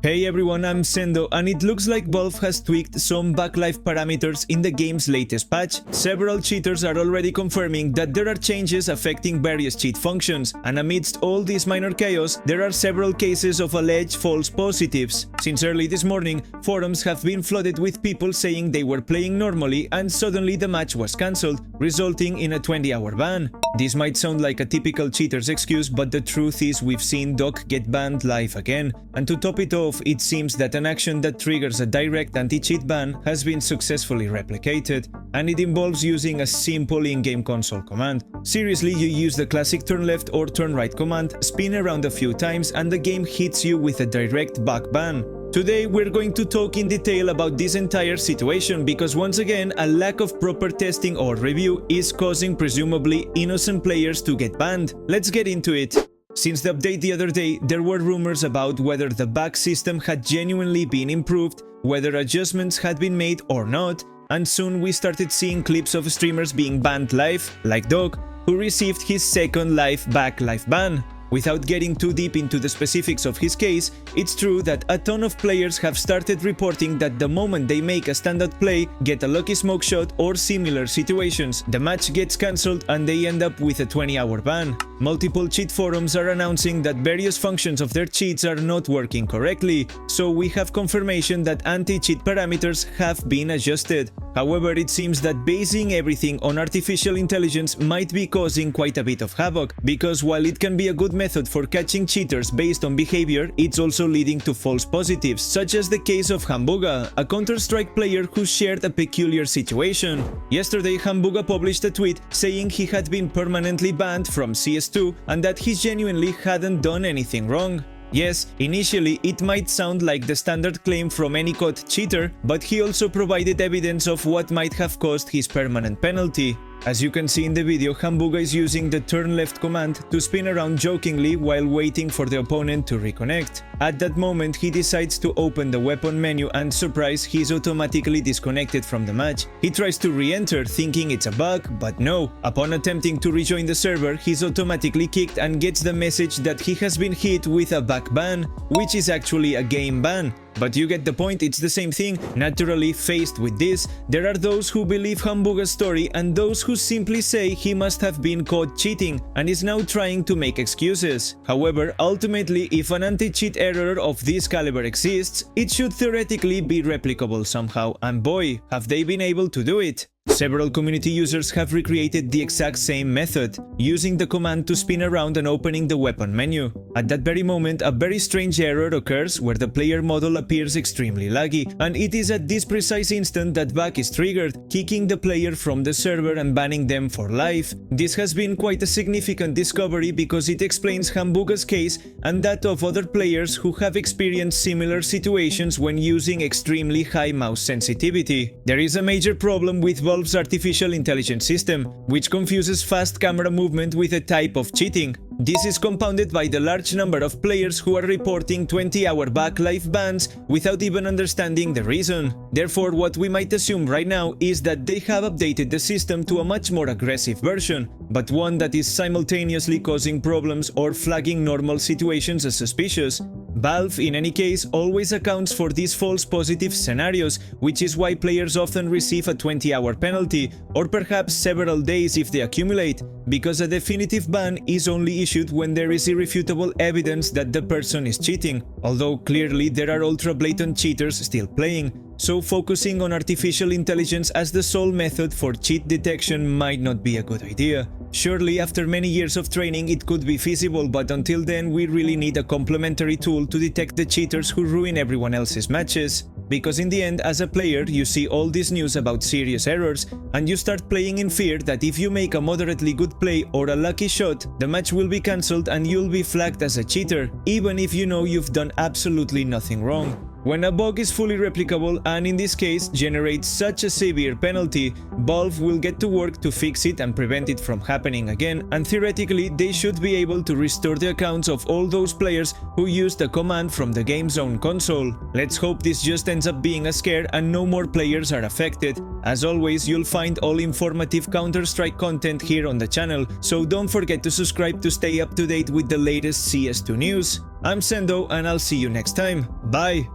Hey everyone, I'm Sendo, and it looks like Valve has tweaked some backlife parameters in the game's latest patch. Several cheaters are already confirming that there are changes affecting various cheat functions, and amidst all this minor chaos, there are several cases of alleged false positives. Since early this morning, forums have been flooded with people saying they were playing normally and suddenly the match was cancelled, resulting in a 20-hour ban. This might sound like a typical cheater's excuse, but the truth is we've seen Doc get banned live again, and to top it off, it seems that an action that triggers a direct anti-cheat ban has been successfully replicated, and it involves using a simple in-game console command. Seriously, you use the classic turn left or turn right command, spin around a few times, and the game hits you with a direct back ban. Today we're going to talk in detail about this entire situation because once again a lack of proper testing or review is causing presumably innocent players to get banned. Let's get into it. Since the update the other day, there were rumors about whether the bug system had genuinely been improved, whether adjustments had been made or not, and soon we started seeing clips of streamers being banned live, like Dog, who received his second live ban. Without getting too deep into the specifics of his case, it's true that a ton of players have started reporting that the moment they make a standout play, get a lucky smoke shot or similar situations, the match gets cancelled and they end up with a 20-hour ban. Multiple cheat forums are announcing that various functions of their cheats are not working correctly, so we have confirmation that anti-cheat parameters have been adjusted. However, it seems that basing everything on artificial intelligence might be causing quite a bit of havoc, because while it can be a good method for catching cheaters based on behavior, it's also leading to false positives, such as the case of Hambuga, a Counter-Strike player who shared a peculiar situation. Yesterday, Hambuga published a tweet saying he had been permanently banned from CS2 and that he genuinely hadn't done anything wrong. Yes, initially it might sound like the standard claim from any caught cheater, but he also provided evidence of what might have caused his permanent penalty. As you can see in the video, Hambuga is using the turn left command to spin around jokingly while waiting for the opponent to reconnect. At that moment, he decides to open the weapon menu and surprise, he's automatically disconnected from the match. He tries to re-enter thinking it's a bug, but no. Upon attempting to rejoin the server, he's automatically kicked and gets the message that he has been hit with a back ban, which is actually a game ban. But you get the point, it's the same thing. Naturally, faced with this, there are those who believe Hambuga's story and those who simply say he must have been caught cheating and is now trying to make excuses. However, ultimately, if an anti-cheat error of this caliber exists, it should theoretically be replicable somehow, and boy, have they been able to do it. Several community users have recreated the exact same method, using the command to spin around and opening the weapon menu. At that very moment, a very strange error occurs where the player model appears extremely laggy, and it is at this precise instant that back is triggered, kicking the player from the server and banning them for life. This has been quite a significant discovery because it explains Hambuga's case and that of other players who have experienced similar situations when using extremely high mouse sensitivity. There is a major problem with Valve's artificial intelligence system, which confuses fast camera movement with a type of cheating. This is compounded by the large number of players who are reporting 20-hour backlife bans without even understanding the reason. Therefore, what we might assume right now is that they have updated the system to a much more aggressive version, but one that is simultaneously causing problems or flagging normal situations as suspicious. Valve, in any case, always accounts for these false positive scenarios, which is why players often receive a 20-hour penalty, or perhaps several days if they accumulate, because a definitive ban is only issued when there is irrefutable evidence that the person is cheating, although clearly there are ultra-blatant cheaters still playing. So focusing on artificial intelligence as the sole method for cheat detection might not be a good idea. Surely after many years of training it could be feasible, but until then we really need a complementary tool to detect the cheaters who ruin everyone else's matches. Because in the end, as a player, you see all this news about serious errors, and you start playing in fear that if you make a moderately good play or a lucky shot, the match will be cancelled and you'll be flagged as a cheater, even if you know you've done absolutely nothing wrong. When a bug is fully replicable and in this case generates such a severe penalty, Valve will get to work to fix it and prevent it from happening again, and theoretically they should be able to restore the accounts of all those players who used the command from the game's own console. Let's hope this just ends up being a scare and no more players are affected. As always, you'll find all informative Counter-Strike content here on the channel, so don't forget to subscribe to stay up to date with the latest CS2 news. I'm Sendo and I'll see you next time. Bye!